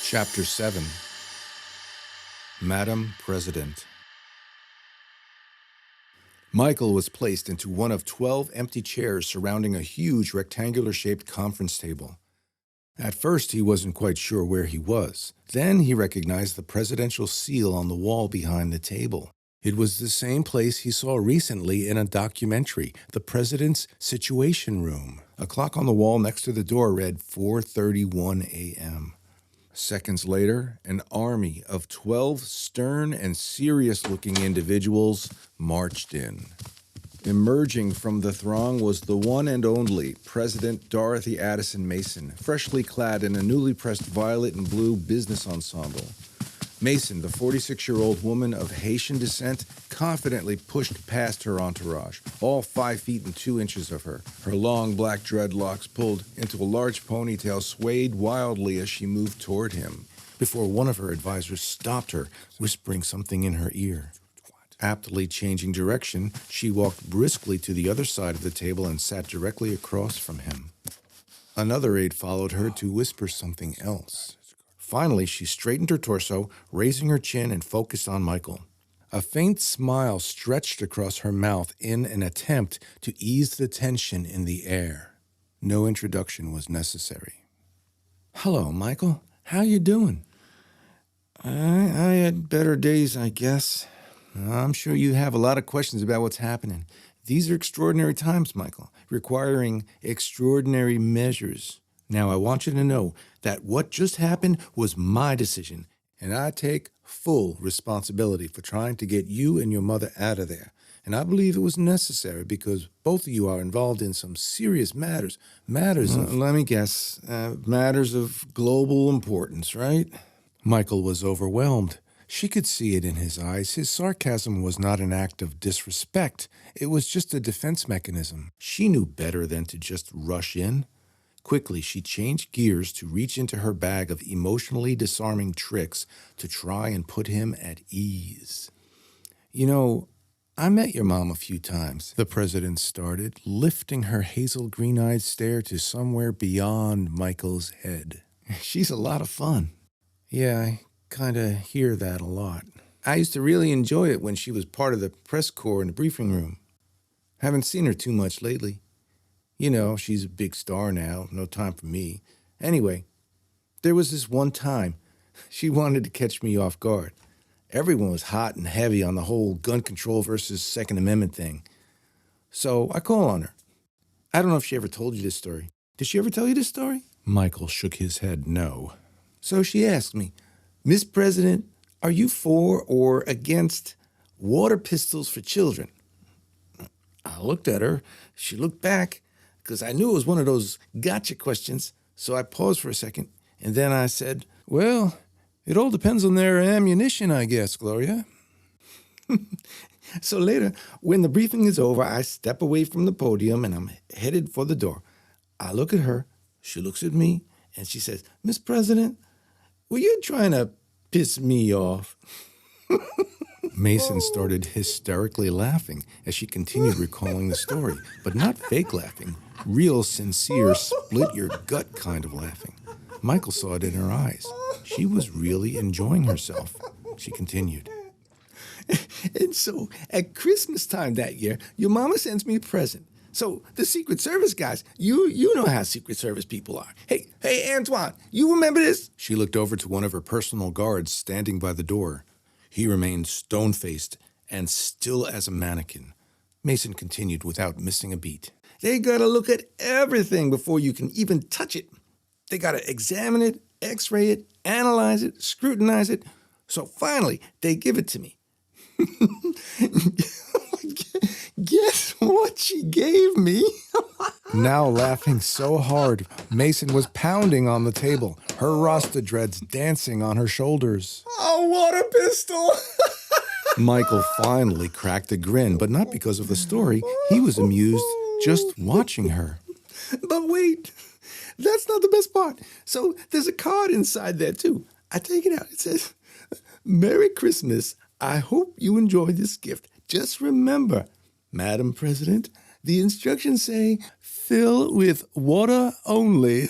Chapter 7. Madam President. Michael was placed into one of 12 empty chairs surrounding a huge rectangular-shaped conference table. At first, he wasn't quite sure where he was. Then he recognized the presidential seal on the wall behind the table. It was the same place he saw recently in a documentary, the President's Situation Room. A clock on the wall next to the door read 4:31 a.m. Seconds later, an army of 12 stern and serious-looking individuals marched in. Emerging from the throng was the one and only President Dorothy Mason, freshly clad in a newly pressed violet and blue business ensemble. Mason, the 46-year-old woman of Haitian descent, confidently pushed past her entourage, all 5 feet and 2 inches of her. Her long black dreadlocks pulled into a large ponytail swayed wildly as she moved toward him, before one of her advisors stopped her, whispering something in her ear. Aptly changing direction, she walked briskly to the other side of the table and sat directly across from him. Another aide followed her to whisper something else. Finally, she straightened her torso, raising her chin and focused on Michael. A faint smile stretched across her mouth in an attempt to ease the tension in the air. No introduction was necessary. "Hello, Michael. How you doing?" I had better days, I guess. I'm sure you have a lot of questions about what's happening. These are extraordinary times, Michael, requiring extraordinary measures. Now, I want you to know that what just happened was my decision, and I take full responsibility for trying to get you and your mother out of there. And I believe it was necessary because both of you are involved in some serious matters. Let me guess, matters of global importance, right? Michael was overwhelmed. She could see it in his eyes. His sarcasm was not an act of disrespect. It was just a defense mechanism. She knew better than to just rush in. Quickly, she changed gears to reach into her bag of emotionally disarming tricks to try and put him at ease. "You know, I met your mom a few times," the president started, lifting her hazel green-eyed stare to somewhere beyond Michael's head. "She's a lot of fun." "Yeah, I kind of hear that a lot. I used to really enjoy it when she was part of the press corps in the briefing room. Haven't seen her too much lately. You know, she's a big star now, no time for me. Anyway, there was this one time she wanted to catch me off guard. Everyone was hot and heavy on the whole gun control versus Second Amendment thing. So I call on her. I don't know if she ever told you this story. Did she ever tell you this story?" Michael shook his head no. "So she asked me, 'Miss President, are you for or against water pistols for children?' I looked at her. She looked back, because I knew it was one of those gotcha questions, so I paused for a second, and then I said, 'Well, it all depends on their ammunition, I guess, Gloria.' So later, when the briefing is over, I step away from the podium, and I'm headed for the door. I look at her, she looks at me, and she says, 'Miss President, were you trying to piss me off?'" Mason started hysterically laughing as she continued recalling the story, but not fake laughing, real, sincere, split-your-gut kind of laughing. Michael saw it in her eyes. She was really enjoying herself. She continued. "And so, at Christmas time that year, your mama sends me a present. So, the Secret Service guys, you know how Secret Service people are. Hey, Antoine, you remember this?" She looked over to one of her personal guards standing by the door. He remained stone-faced and still as a mannequin. Mason continued without missing a beat. "They gotta look at everything before you can even touch it. They gotta examine it, x-ray it, analyze it, scrutinize it. So finally, they give it to me." Guess what she gave me? Now laughing so hard, Mason was pounding on the table, her Rasta dreads dancing on her shoulders. "A water pistol!" Michael finally cracked a grin, but not because of the story. He was amused just watching her. "But wait, that's not the best part. So there's a card inside there, too. I take it out. It says, 'Merry Christmas. I hope you enjoy this gift. Just remember, Madam President, the instructions say, fill with water only.'"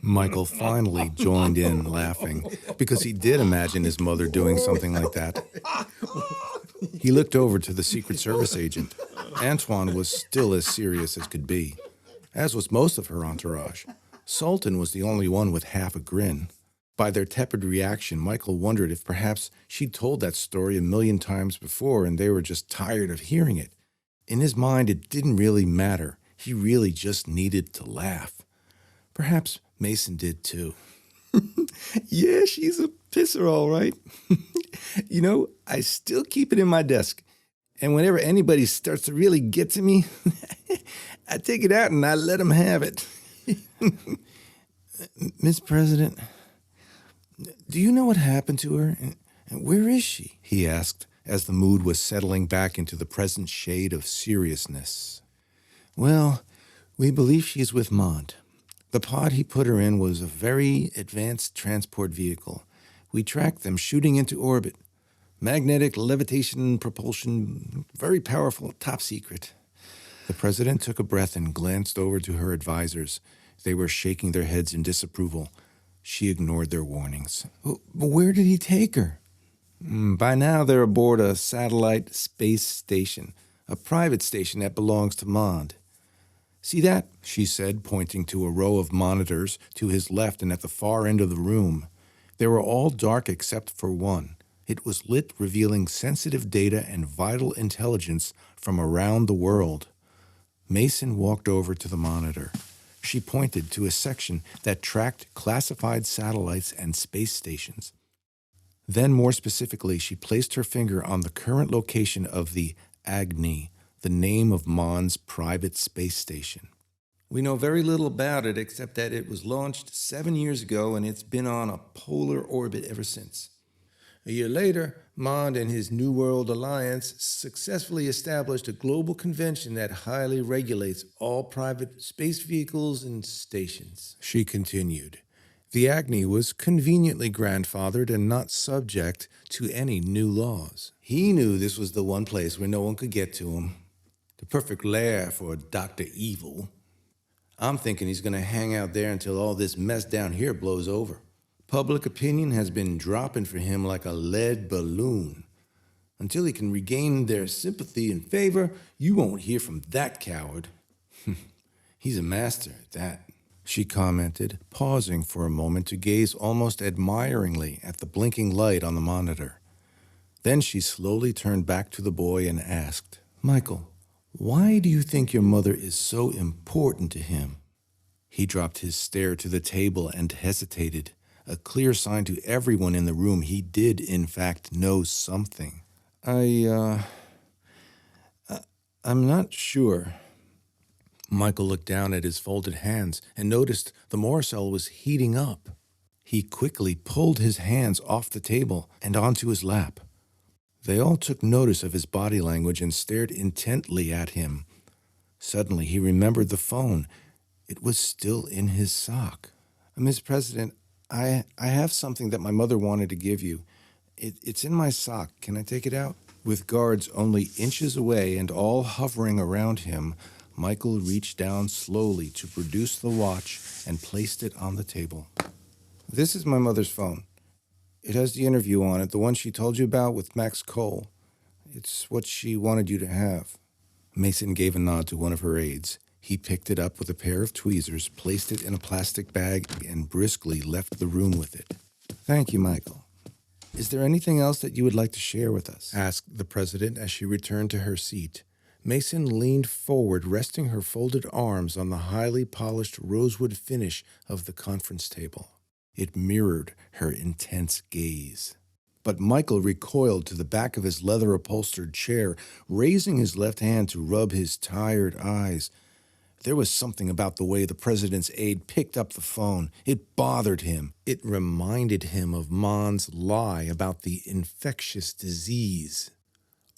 Michael finally joined in laughing because he did imagine his mother doing something like that. He looked over to the Secret Service agent. Antoine was still as serious as could be, as was most of her entourage. Sultan was the only one with half a grin. By their tepid reaction, Michael wondered if perhaps she'd told that story a million times before and they were just tired of hearing it. In his mind, it didn't really matter. He really just needed to laugh. Perhaps Mason did too. Yeah, she's a pisser, all right. You know, I still keep it in my desk. And whenever anybody starts to really get to me, I take it out and I let them have it. Miss President, do you know what happened to her? And where is she? He asked as the mood was settling back into the present shade of seriousness. Well, we believe she's with Monde. The pod he put her in was a very advanced transport vehicle. We tracked them shooting into orbit. Magnetic levitation propulsion, very powerful, top secret. The president took a breath and glanced over to her advisors. They were shaking their heads in disapproval. She ignored their warnings. But where did he take her? By now they're aboard a satellite space station, a private station that belongs to Monde. See that? She said, pointing to a row of monitors to his left and at the far end of the room. They were all dark except for one. It was lit, revealing sensitive data and vital intelligence from around the world. Mason walked over to the monitor. She pointed to a section that tracked classified satellites and space stations. Then, more specifically, she placed her finger on the current location of the Agni, the name of Monde's private space station. We know very little about it except that it was launched 7 years ago and it's been on a polar orbit ever since. A year later, Monde and his New World Alliance successfully established a global convention that highly regulates all private space vehicles and stations. She continued. The Agni was conveniently grandfathered and not subject to any new laws. He knew this was the one place where no one could get to him. The perfect lair for Dr. Evil. I'm thinking he's going to hang out there until all this mess down here blows over. Public opinion has been dropping for him like a lead balloon. Until he can regain their sympathy and favor, you won't hear from that coward. He's a master at that, she commented, pausing for a moment to gaze almost admiringly at the blinking light on the monitor. Then she slowly turned back to the boy and asked, Michael, why do you think your mother is so important to him? He dropped his stare to the table and hesitated, a clear sign to everyone in the room he did, in fact, know something. I'm not sure. Michael looked down at his folded hands and noticed the morocel was heating up. He quickly pulled his hands off the table and onto his lap. They all took notice of his body language and stared intently at him. Suddenly, he remembered the phone. It was still in his sock. Miss President, I have something that my mother wanted to give you. It's in my sock. Can I take it out? With guards only inches away and all hovering around him, Michael reached down slowly to produce the watch and placed it on the table. This is my mother's phone. It has the interview on it, the one she told you about with Max Cole. It's what she wanted you to have. Mason gave a nod to one of her aides. He picked it up with a pair of tweezers, placed it in a plastic bag, and briskly left the room with it. Thank you, Michael. Is there anything else that you would like to share with us? Asked the president as she returned to her seat. Mason leaned forward, resting her folded arms on the highly polished rosewood finish of the conference table. It mirrored her intense gaze. But Michael recoiled to the back of his leather-upholstered chair, raising his left hand to rub his tired eyes. There was something about the way the president's aide picked up the phone. It bothered him. It reminded him of Monde's lie about the infectious disease.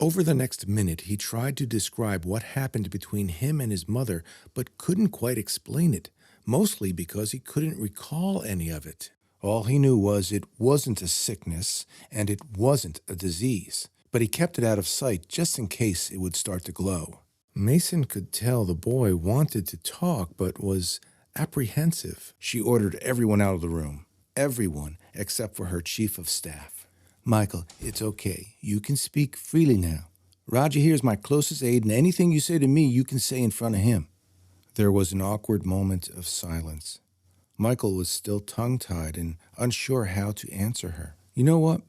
Over the next minute, he tried to describe what happened between him and his mother, but couldn't quite explain it, mostly because he couldn't recall any of it. All he knew was it wasn't a sickness, and it wasn't a disease, but he kept it out of sight just in case it would start to glow. Mason could tell the boy wanted to talk, but was Apprehensive, she ordered everyone out of the room. Everyone except for her chief of staff. Michael, it's okay. You can speak freely now. Roger here is my closest aide, and anything you say to me, you can say in front of him. There was an awkward moment of silence. Michael was still tongue-tied and unsure how to answer her. You know what?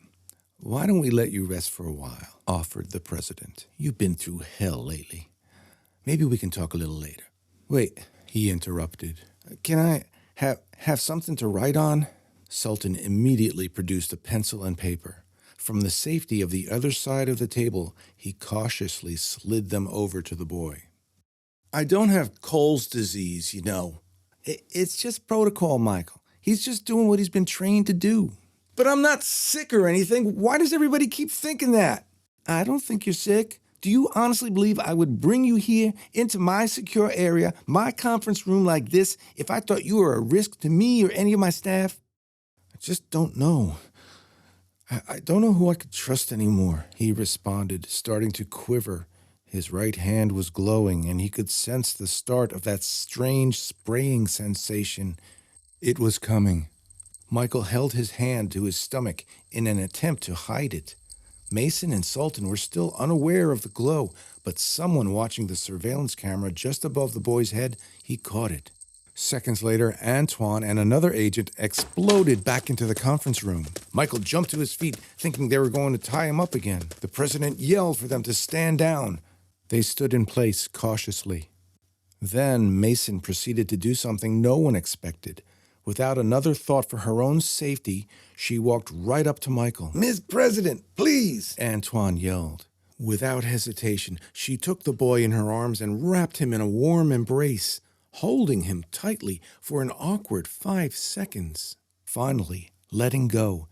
Why don't we let you rest for a while, offered the president. You've been through hell lately. Maybe we can talk a little later. Wait, he interrupted. Can I have something to write on? Sultan immediately produced a pencil and paper. From the safety of the other side of the table, he cautiously slid them over to the boy. I don't have Cole's disease, you know. It's just protocol, Michael. He's just doing what he's been trained to do. But I'm not sick or anything. Why does everybody keep thinking that? I don't think you're sick. Do you honestly believe I would bring you here into my secure area, my conference room like this, if I thought you were a risk to me or any of my staff? I just don't know. I don't know who I could trust anymore, he responded, starting to quiver. His right hand was glowing, and he could sense the start of that strange spraying sensation. It was coming. Michael held his hand to his stomach in an attempt to hide it. Mason and Sultan were still unaware of the glow, but someone watching the surveillance camera just above the boy's head, he caught it. Seconds later, Antoine and another agent exploded back into the conference room. Michael jumped to his feet, thinking they were going to tie him up again. The president yelled for them to stand down. They stood in place cautiously. Then Mason proceeded to do something no one expected. Without another thought for her own safety, she walked right up to Michael. Miss President, please, Antoine yelled. Without hesitation, she took the boy in her arms and wrapped him in a warm embrace, holding him tightly for an awkward 5 seconds. Finally, letting go,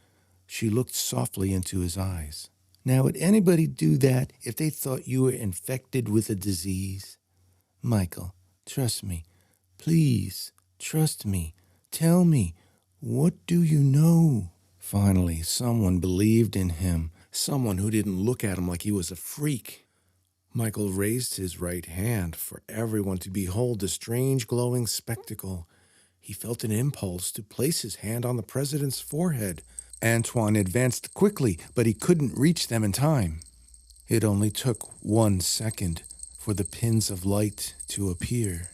she looked softly into his eyes. Now, would anybody do that if they thought you were infected with a disease? Michael, trust me. Please, trust me. Tell me, what do you know? Finally, someone believed in him, someone who didn't look at him like he was a freak. Michael raised his right hand for everyone to behold the strange glowing spectacle. He felt an impulse to place his hand on the president's forehead. Antoine advanced quickly, but he couldn't reach them in time. It only took 1 second for the pins of light to appear.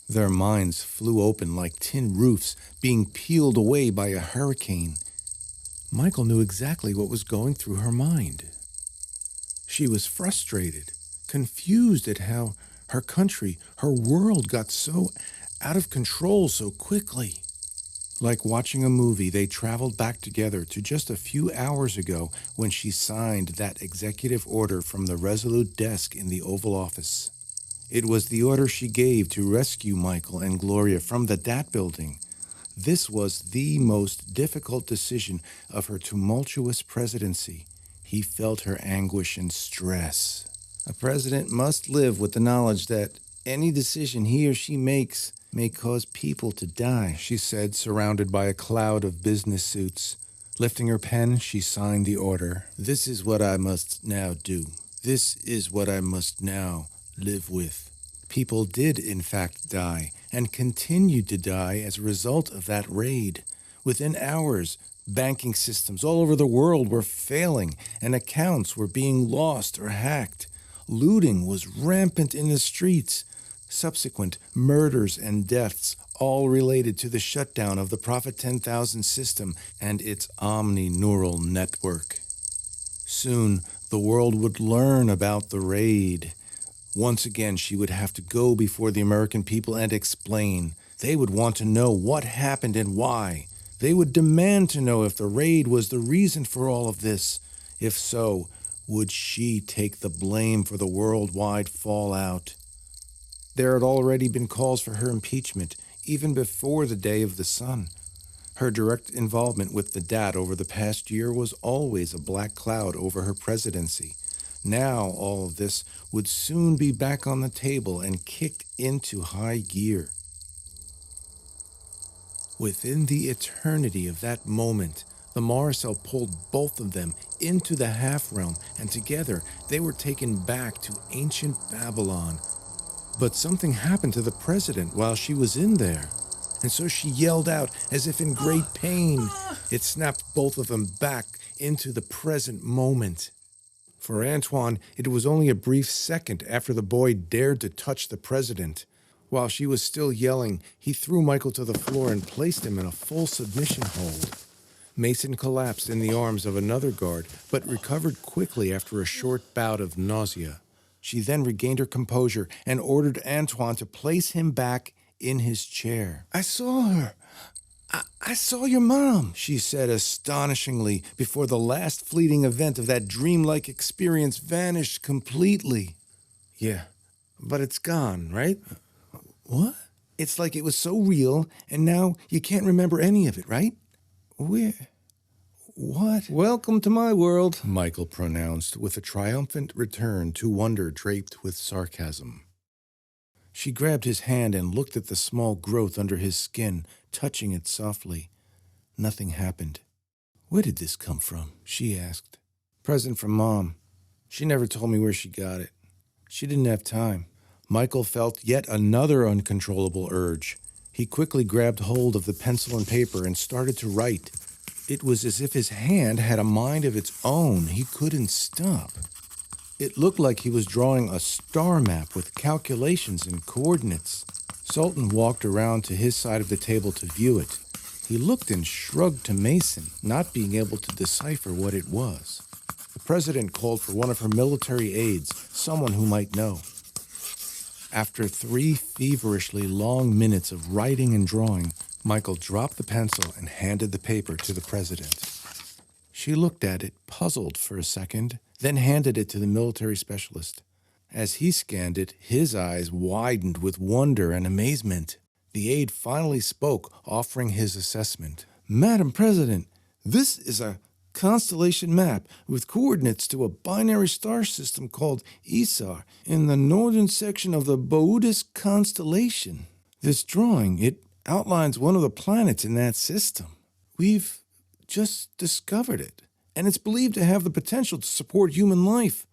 Their minds flew open like tin roofs being peeled away by a hurricane. Michael knew exactly what was going through her mind. She was frustrated, confused at how her country, her world got so out of control so quickly. Like watching a movie, they traveled back together to just a few hours ago when she signed that executive order from the Resolute desk in the Oval Office. It was the order she gave to rescue Michael and Gloria from the DAT building. This was the most difficult decision of her tumultuous presidency. He felt her anguish and stress. A president must live with the knowledge that any decision he or she makes may cause people to die, she said, surrounded by a cloud of business suits. Lifting her pen, she signed the order. This is what I must now do. This is what I must now live with. People did, in fact, die, and continued to die as a result of that raid. Within hours, banking systems all over the world were failing, and accounts were being lost or hacked. Looting was rampant in the streets. Subsequent murders and deaths, all related to the shutdown of the Prophet 10,000 system and its omni-neural network. Soon, the world would learn about the raid. Once again, she would have to go before the American people and explain. They would want to know what happened and why. They would demand to know if the raid was the reason for all of this. If so, would she take the blame for the worldwide fallout? There had already been calls for her impeachment, even before the Day of the Sun. Her direct involvement with the DAT over the past year was always a black cloud over her presidency. Now all of this would soon be back on the table and kicked into high gear. Within the eternity of that moment, the morocel pulled both of them into the half-realm, and together they were taken back to ancient Babylon. But something happened to the president while she was in there. and so she yelled out as if in great pain. It snapped both of them back into the present moment. For Antoine, it was only a brief second after the boy dared to touch the president. While she was still yelling, he threw Michael to the floor and placed him in a full submission hold. Mason collapsed in the arms of another guard, but recovered quickly after a short bout of nausea. She then regained her composure and ordered Antoine to place him back in his chair. "I saw her. I saw your mom," she said astonishingly before the last fleeting event of that dreamlike experience vanished completely. "Yeah, but it's gone, right?" "What?" "It's like it was so real, and now you can't remember any of it, right?" "Where? What?" "Welcome to my world," Michael pronounced, with a triumphant return to wonder draped with sarcasm. She grabbed his hand and looked at the small growth under his skin, touching it softly. Nothing happened. "Where did this come from?" she asked. "Present from Mom. She never told me where she got it. She didn't have time." Michael felt yet another uncontrollable urge. He quickly grabbed hold of the pencil and paper and started to write. It was as if his hand had a mind of its own. He couldn't stop. It looked like he was drawing a star map with calculations and coordinates. Sultan walked around to his side of the table to view it. He looked and shrugged to Mason, not being able to decipher what it was. The president called for one of her military aides, someone who might know. After 3 feverishly long minutes of writing and drawing, Michael dropped the pencil and handed the paper to the president. She looked at it, puzzled for a second, then handed it to the military specialist. As he scanned it, his eyes widened with wonder and amazement. The aide finally spoke, offering his assessment. "Madam President, this is a constellation map with coordinates to a binary star system called Isar in the northern section of the Boötis constellation. This drawing, it outlines one of the planets in that system. We've just discovered it, and it's believed to have the potential to support human life.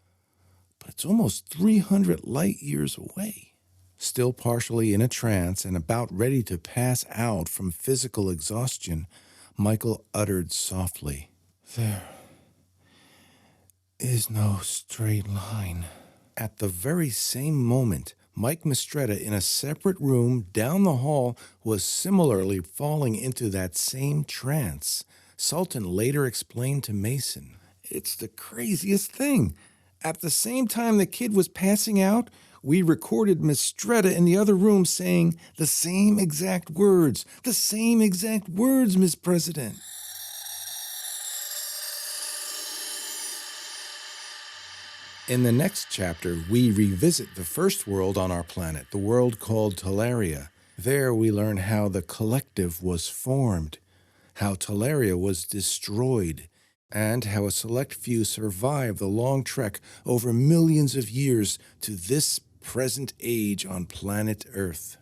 But it's almost 300 light years away." Still partially in a trance and about ready to pass out from physical exhaustion, Michael uttered softly, "There is no straight line." At the very same moment, Mike Mistretta, in a separate room down the hall, was similarly falling into that same trance. Sultan later explained to Mason, "It's the craziest thing. At the same time the kid was passing out, we recorded Mistretta in the other room saying the same exact words. The same exact words, Miss President." In the next chapter, we revisit the first world on our planet, the world called Tellaria. There we learn how the collective was formed, how Tellaria was destroyed, and how a select few survived the long trek over millions of years to this present age on planet Earth.